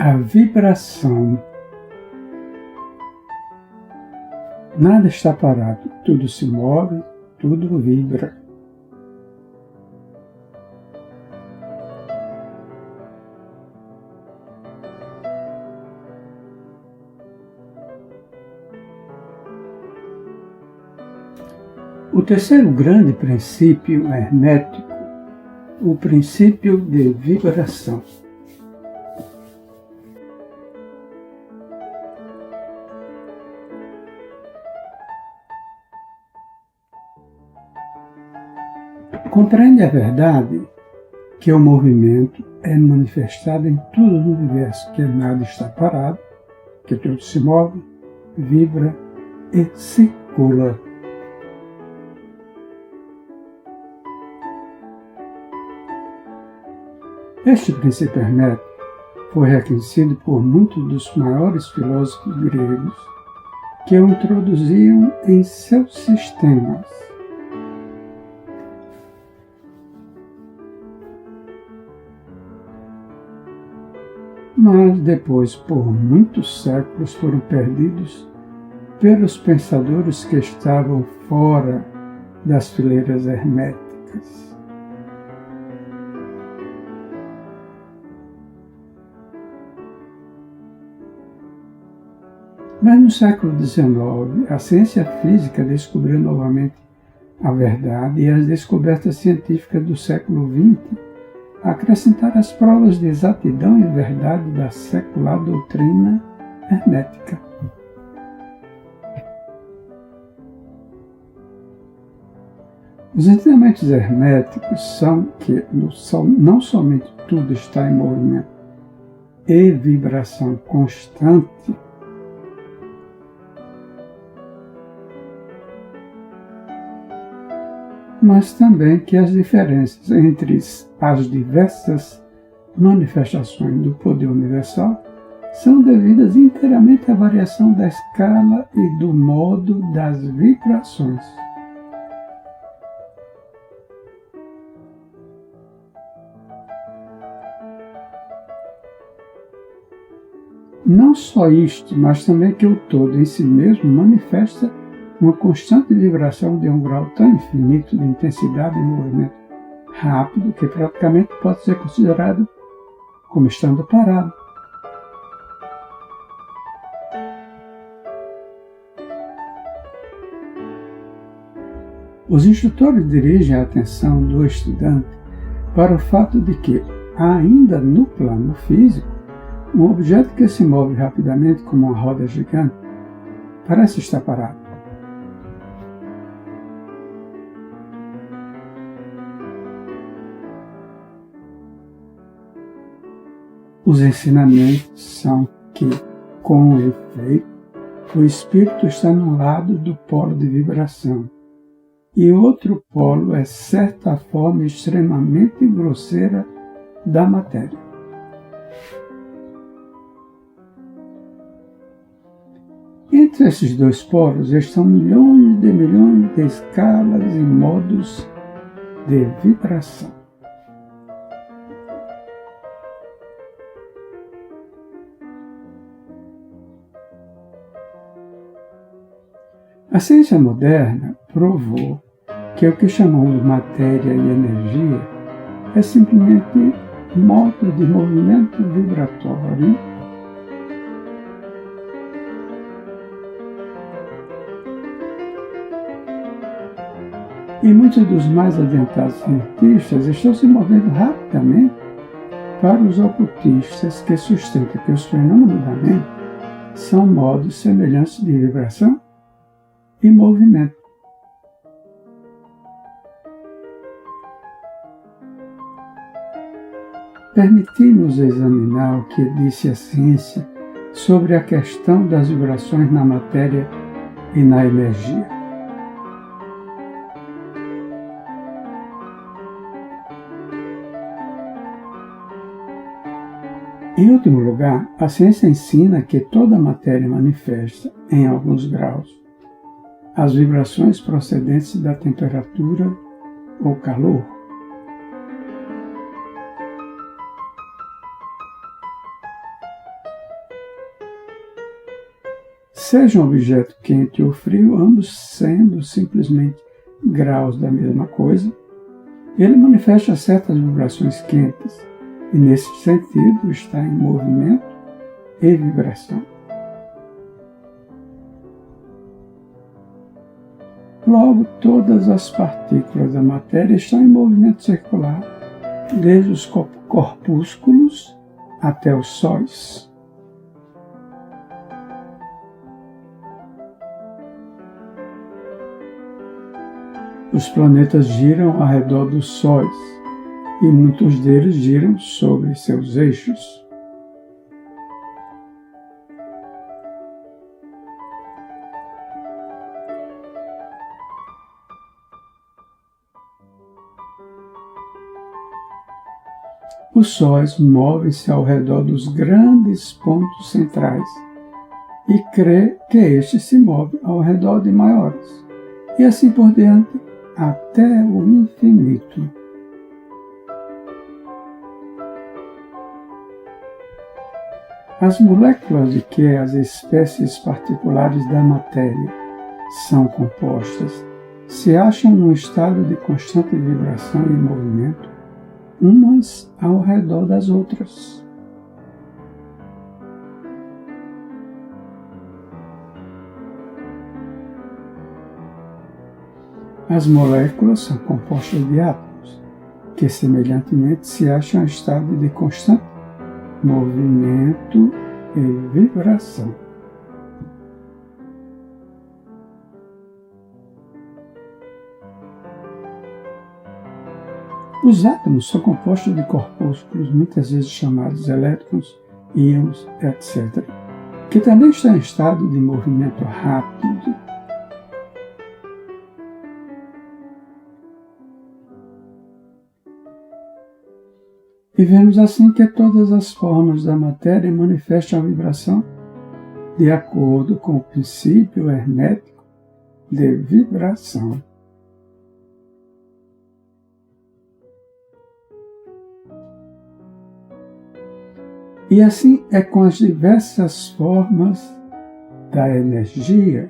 A vibração. Nada está parado, tudo se move, tudo vibra. O terceiro grande princípio hermético, o princípio de vibração. Compreende a verdade que o movimento é manifestado em tudo no universo, que nada está parado, que tudo se move, vibra e circula. Este princípio hermético foi reconhecido por muitos dos maiores filósofos gregos que o introduziam em seus sistemas. Mas depois, por muitos séculos, foram perdidos pelos pensadores que estavam fora das fileiras herméticas. Mas no século XIX, a ciência física descobriu novamente a verdade e as descobertas científicas do século XX acrescentaram as provas de exatidão e verdade da secular doutrina hermética. Os ensinamentos herméticos são que não somente tudo está em movimento e vibração constante, mas também que as diferenças entre as diversas manifestações do poder universal são devidas inteiramente à variação da escala e do modo das vibrações. Não só isto, mas também que o todo em si mesmo manifesta uma constante vibração de um grau tão infinito de intensidade e movimento rápido que praticamente pode ser considerado como estando parado. Os instrutores dirigem a atenção do estudante para o fato de que, ainda no plano físico, um objeto que se move rapidamente como uma roda gigante parece estar parado. Os ensinamentos são que, com efeito, o espírito está no lado do polo de vibração e outro polo é certa forma extremamente grosseira da matéria. Entre esses dois polos estão milhões de escalas e modos de vibração. A ciência moderna provou que o que chamamos de matéria e energia é simplesmente modo de movimento vibratório e muitos dos mais adiantados cientistas estão se movendo rapidamente para os ocultistas que sustentam que os fenômenos da mente são modos semelhantes de vibração e movimento. Permitimos examinar o que disse a ciência sobre a questão das vibrações na matéria e na energia. Em último lugar, a ciência ensina que toda matéria manifesta, em alguns graus, as vibrações procedentes da temperatura ou calor. seja um objeto quente ou frio, ambos sendo simplesmente graus da mesma coisa, ele manifesta certas vibrações quentes e, nesse sentido, está em movimento e vibração. Logo, todas as partículas da matéria estão em movimento circular, desde os corpúsculos até os sóis. Os planetas giram ao redor dos sóis e muitos deles giram sobre seus eixos. Os sóis movem-se ao redor dos grandes pontos centrais e crê que estes se movem ao redor de maiores, e assim por diante, até o infinito. As moléculas de que as espécies particulares da matéria são compostas se acham num estado de constante vibração e movimento, umas ao redor das outras. As moléculas são compostas de átomos, que semelhantemente se acham em estado de constante movimento e vibração. Os átomos são compostos de corpúsculos, muitas vezes chamados elétrons, íons, etc., que também estão em estado de movimento rápido. E vemos assim que todas as formas da matéria manifestam a vibração de acordo com o princípio hermético de vibração. E assim é com as diversas formas da energia.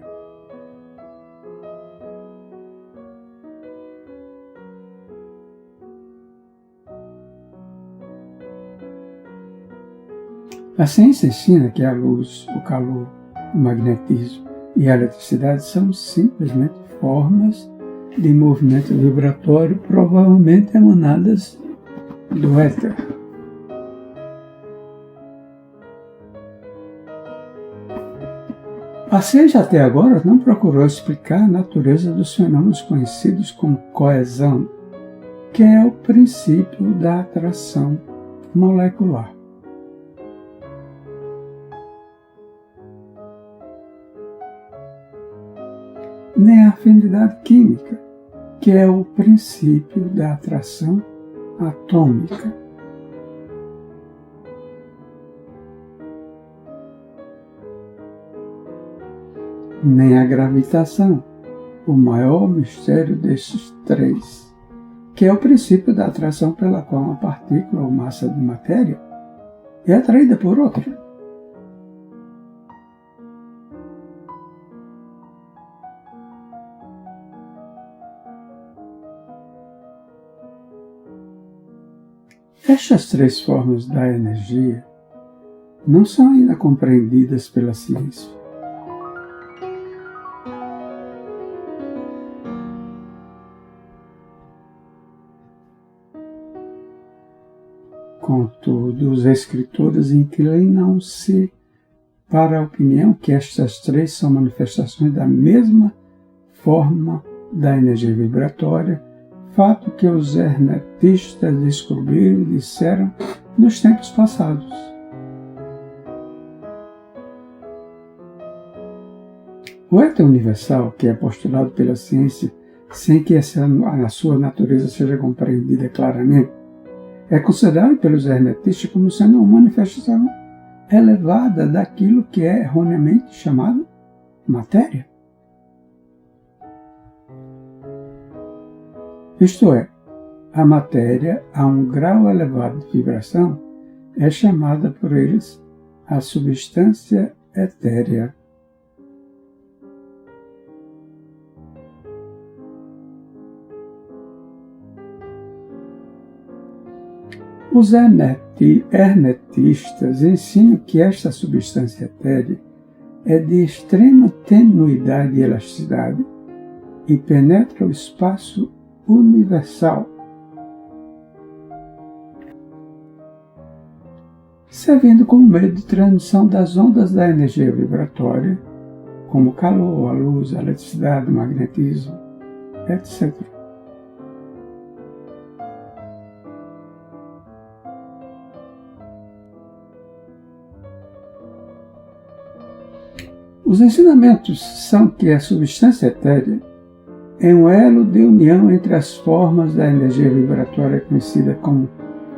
A ciência ensina que a luz, o calor, o magnetismo e a eletricidade são simplesmente formas de movimento vibratório, provavelmente emanadas do éter. A ciência até agora não procurou explicar a natureza dos fenômenos conhecidos como coesão, que é o princípio da atração molecular. Nem a afinidade química, que é o princípio da atração atômica. Nem a gravitação, o maior mistério destes três, que é o princípio da atração pela qual uma partícula ou massa de matéria é atraída por outra. Estas três formas da energia não são ainda compreendidas pela ciência. Contudo, os escritores inclinam-se para a opinião que estas três são manifestações da mesma forma da energia vibratória, fato que os hermetistas descobriram e disseram nos tempos passados. O éter universal, que é postulado pela ciência sem que a sua natureza seja compreendida claramente, é considerado pelos hermetistas como sendo uma manifestação elevada daquilo que é erroneamente chamado matéria. Isto é, a matéria a um grau elevado de vibração é chamada por eles a substância etérea. Os hermetistas ensinam que esta substância etérea é de extrema tenuidade e elasticidade e penetra o espaço universal, servindo como meio de transmissão das ondas da energia vibratória, como o calor, a luz, a eletricidade, o magnetismo, etc. Os ensinamentos são que a substância etérea é um elo de união entre as formas da energia vibratória conhecida como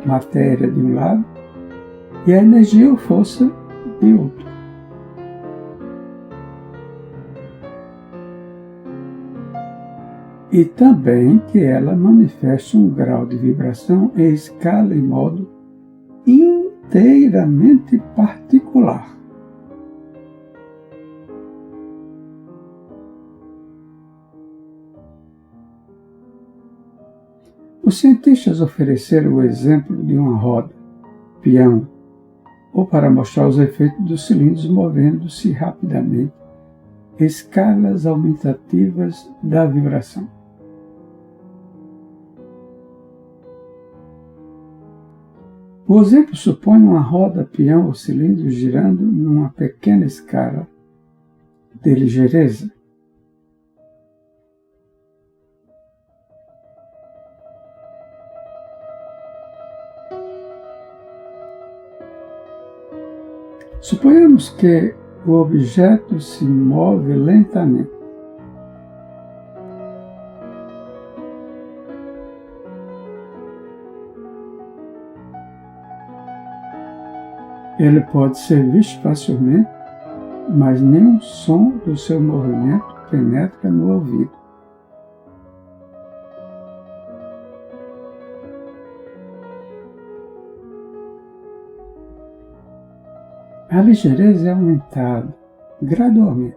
matéria de um lado e a energia ou força de outro. E também que ela manifesta um grau de vibração em escala e modo inteiramente particular. Os cientistas ofereceram o exemplo de uma roda, peão, ou para mostrar os efeitos dos cilindros movendo-se rapidamente, escalas aumentativas da vibração. O exemplo supõe uma roda, peão ou cilindro girando numa pequena escala de ligeireza. Suponhamos que o objeto se move lentamente. Ele pode ser visto facilmente, mas nenhum som do seu movimento penetra no ouvido. A ligeireza é aumentada gradualmente.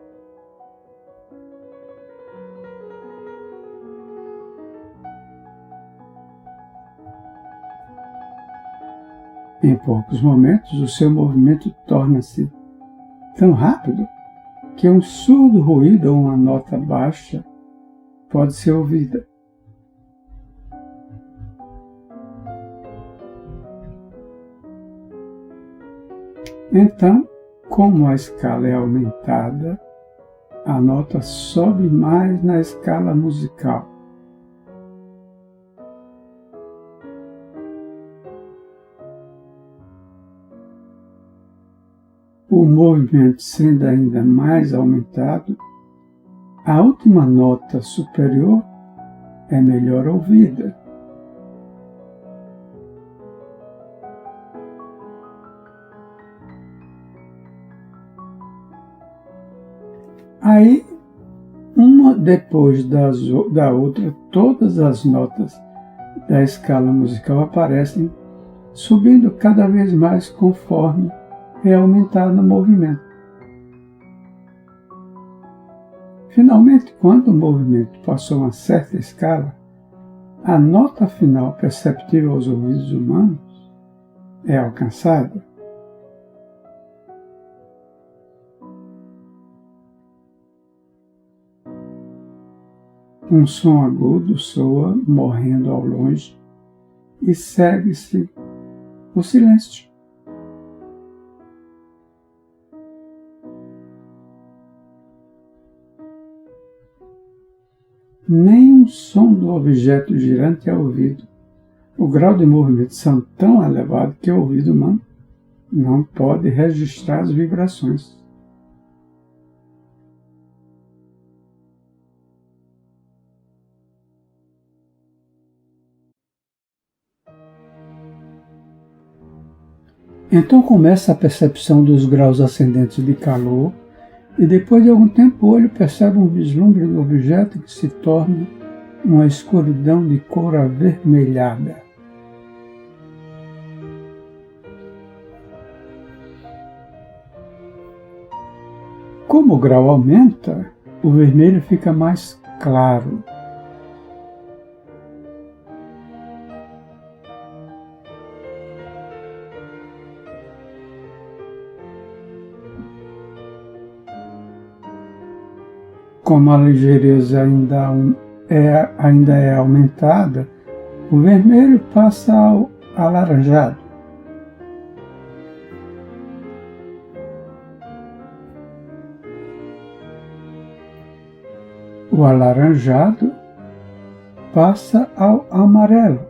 Em poucos momentos, o seu movimento torna-se tão rápido que um surdo ruído ou uma nota baixa pode ser ouvida. Então, como a escala é aumentada, a nota sobe mais na escala musical. O movimento sendo ainda mais aumentado, a última nota superior é melhor ouvida. Aí, uma depois da outra, todas as notas da escala musical aparecem, subindo cada vez mais conforme é aumentado o movimento. Finalmente, quando o movimento passou uma certa escala, a nota final perceptível aos ouvidos humanos é alcançada. Um som agudo soa morrendo ao longe e segue-se o silêncio. Nenhum som do objeto girante é ouvido. O grau de movimento são tão elevado que o ouvido humano não pode registrar as vibrações. Então começa a percepção dos graus ascendentes de calor e depois de algum tempo o olho percebe um vislumbre do objeto que se torna uma escuridão de cor avermelhada. Como o grau aumenta, o vermelho fica mais claro. como a ligeireza ainda é aumentada, o vermelho passa ao alaranjado. O alaranjado passa ao amarelo.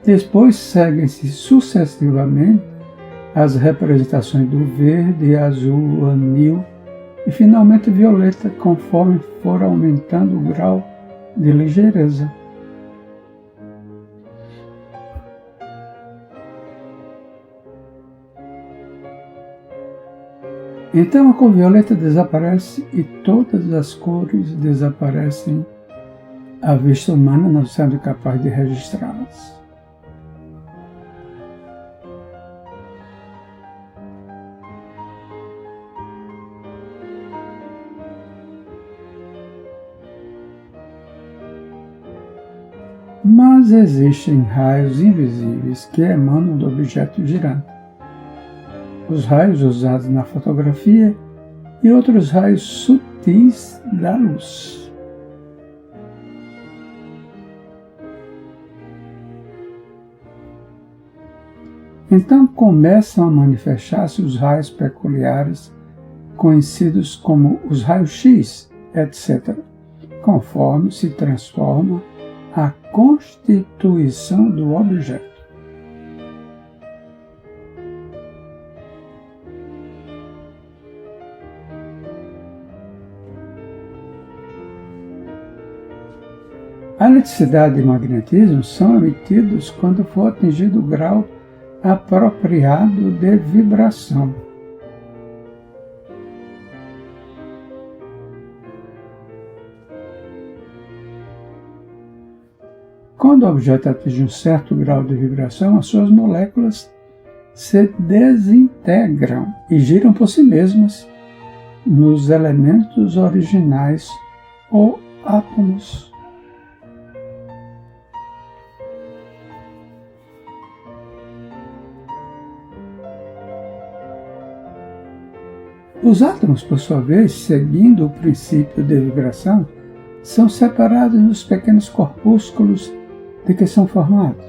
Depois seguem-se sucessivamente as representações do verde, azul, anil e finalmente violeta, conforme for aumentando o grau de ligeireza. Então a cor violeta desaparece e todas as cores desaparecem à vista humana, não sendo capaz de registrá-las. Mas existem raios invisíveis que emanam do objeto girante. Os raios usados na fotografia e outros raios sutis da luz. Então começam a manifestar-se os raios peculiares, conhecidos como os raios X, etc., conforme se transforma a constituição do objeto. A eletricidade e o magnetismo são emitidos quando for atingido o grau apropriado de vibração. Quando o objeto atinge um certo grau de vibração, as suas moléculas se desintegram e giram por si mesmas nos elementos originais ou átomos. Os átomos, por sua vez, seguindo o princípio de vibração, são separados nos pequenos corpúsculos de que são formados.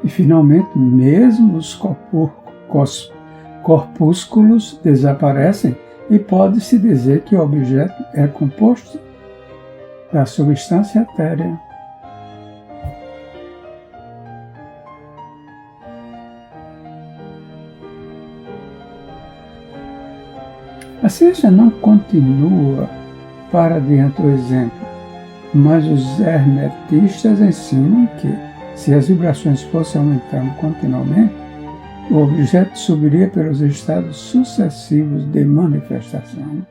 E, finalmente, mesmo os corpúsculos desaparecem e pode-se dizer que o objeto é composto da substância etérea. A ciência não continua para adiante o exemplo, mas os hermetistas ensinam que, se as vibrações fossem aumentando continuamente, o objeto subiria pelos estados sucessivos de manifestação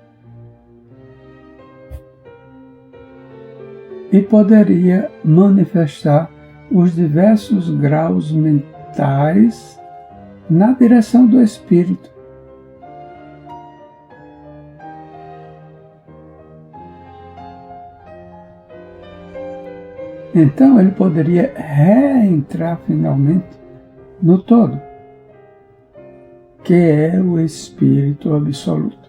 e poderia manifestar os diversos graus mentais na direção do espírito. Então ele poderia reentrar finalmente no todo, que é o Espírito Absoluto.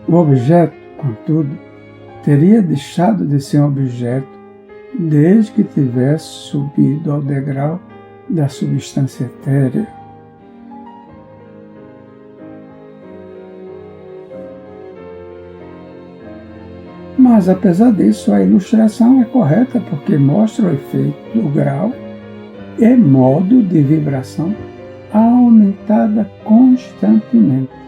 O objeto, contudo, teria deixado de ser um objeto desde que tivesse subido ao degrau da substância etérea. Mas, apesar disso, a ilustração é correta porque mostra o efeito do grau e modo de vibração aumentada constantemente.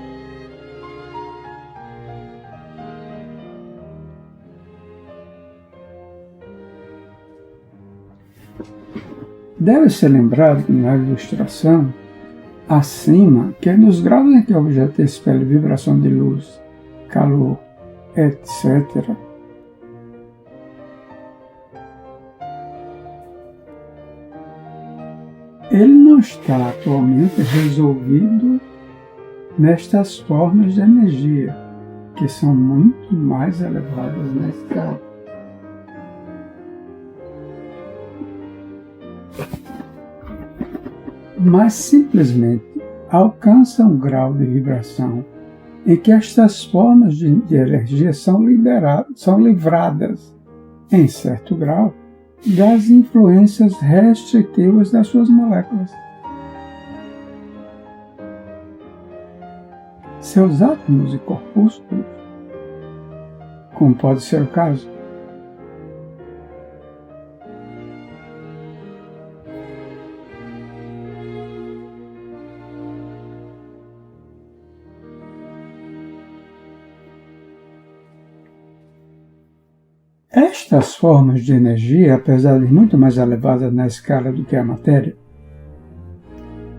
Deve ser lembrado na ilustração acima que nos graus em que o objeto expele vibração de luz, calor, etc., ele não está atualmente resolvido nestas formas de energia, que são muito mais elevadas na escala. Mas simplesmente alcança um grau de vibração em que estas formas de energia são livradas, em certo grau, das influências restritivas das suas moléculas. Seus átomos e corpúsculos, como pode ser o caso. Estas formas de energia, apesar de muito mais elevadas na escala do que a matéria,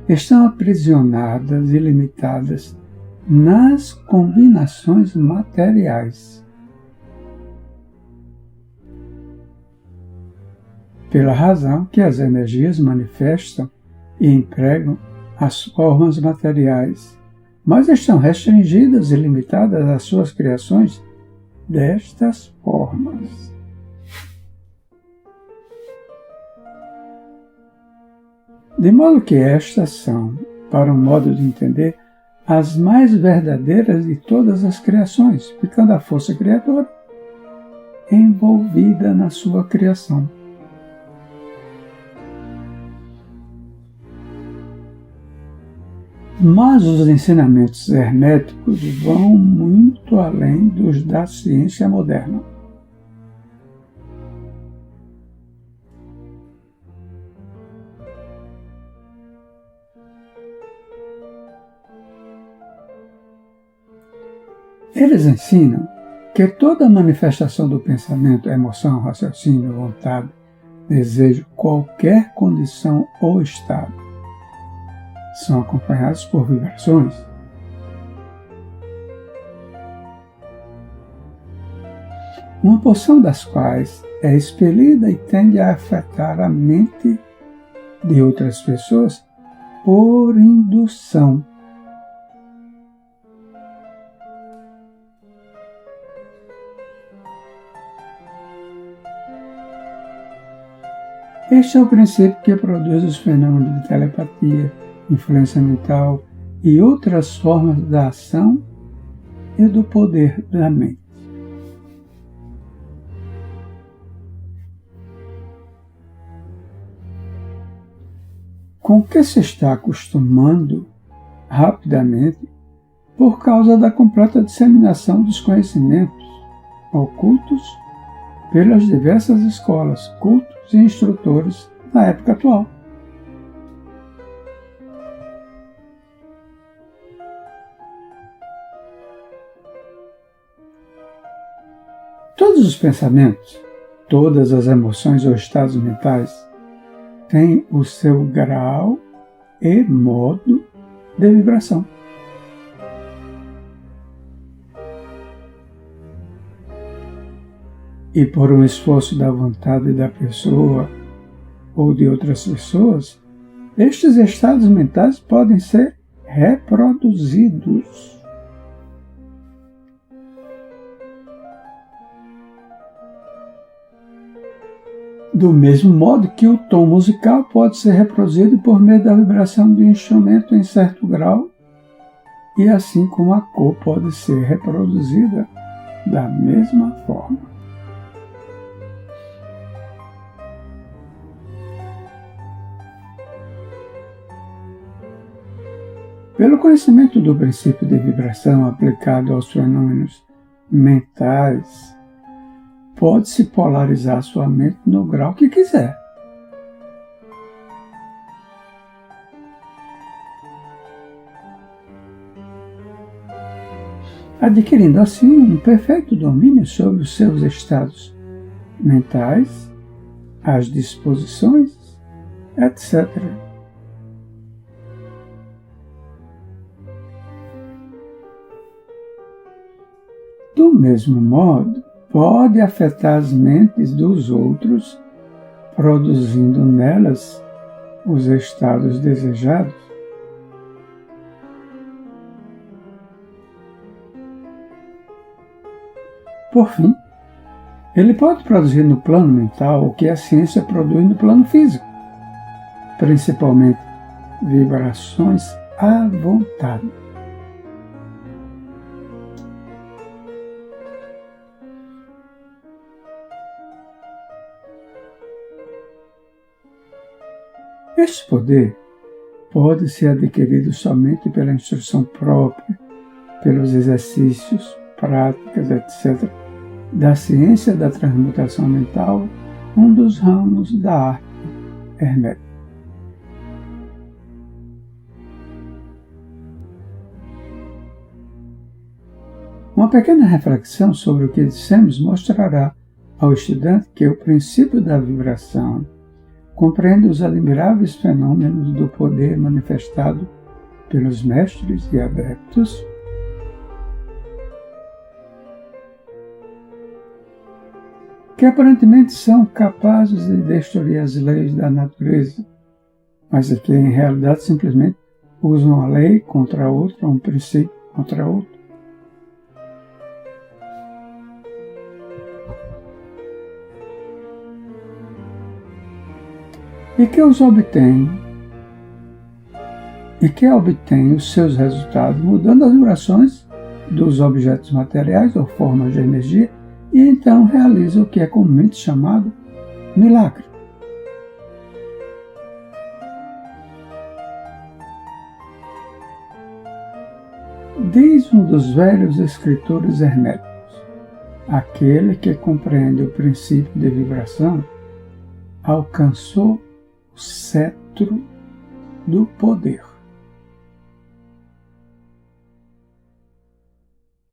estão aprisionadas e limitadas nas combinações materiais. Pela razão que as energias manifestam e empregam as formas materiais, mas estão restringidas e limitadas às suas criações destas formas. De modo que estas são, para um modo de entender, as mais verdadeiras de todas as criações, ficando a força criadora envolvida na sua criação. Mas os ensinamentos herméticos vão muito além dos da ciência moderna. Eles ensinam que toda manifestação do pensamento, emoção, raciocínio, vontade, desejo, qualquer condição ou estado, são acompanhados por vibrações. Uma porção das quais é expelida e tende a afetar a mente de outras pessoas por indução. Este é o princípio que produz os fenômenos de telepatia, influência mental e outras formas da ação e do poder da mente. Com que se está acostumando rapidamente por causa da completa disseminação dos conhecimentos ocultos pelas diversas escolas, cultos e instrutores na época atual. Todos os pensamentos, todas as emoções ou estados mentais têm o seu grau e modo de vibração. E por um esforço da vontade da pessoa ou de outras pessoas, estes estados mentais podem ser reproduzidos. Do mesmo modo que o tom musical pode ser reproduzido por meio da vibração do instrumento em certo grau, e assim como a cor pode ser reproduzida da mesma forma. Pelo conhecimento do princípio de vibração aplicado aos fenômenos mentais, pode-se polarizar sua mente no grau que quiser. Adquirindo assim um perfeito domínio sobre os seus estados mentais, as disposições, etc. mesmo modo, pode afetar as mentes dos outros, produzindo nelas os estados desejados. Por fim, ele pode produzir no plano mental o que a ciência produz no plano físico, principalmente vibrações à vontade. Este poder pode ser adquirido somente pela instrução própria, pelos exercícios, práticas, etc., da ciência da transmutação mental, um dos ramos da arte hermética. Uma pequena reflexão sobre o que dissemos mostrará ao estudante que o princípio da vibração compreende os admiráveis fenômenos do poder manifestado pelos mestres e adeptos, que aparentemente são capazes de destruir as leis da natureza, mas que em realidade simplesmente usam a lei contra outra, um princípio contra outro. E que obtém os seus resultados mudando as vibrações dos objetos materiais ou formas de energia e então realiza o que é comumente chamado milagre. Diz um dos velhos escritores herméticos: aquele que compreende o princípio de vibração alcançou o cetro do poder.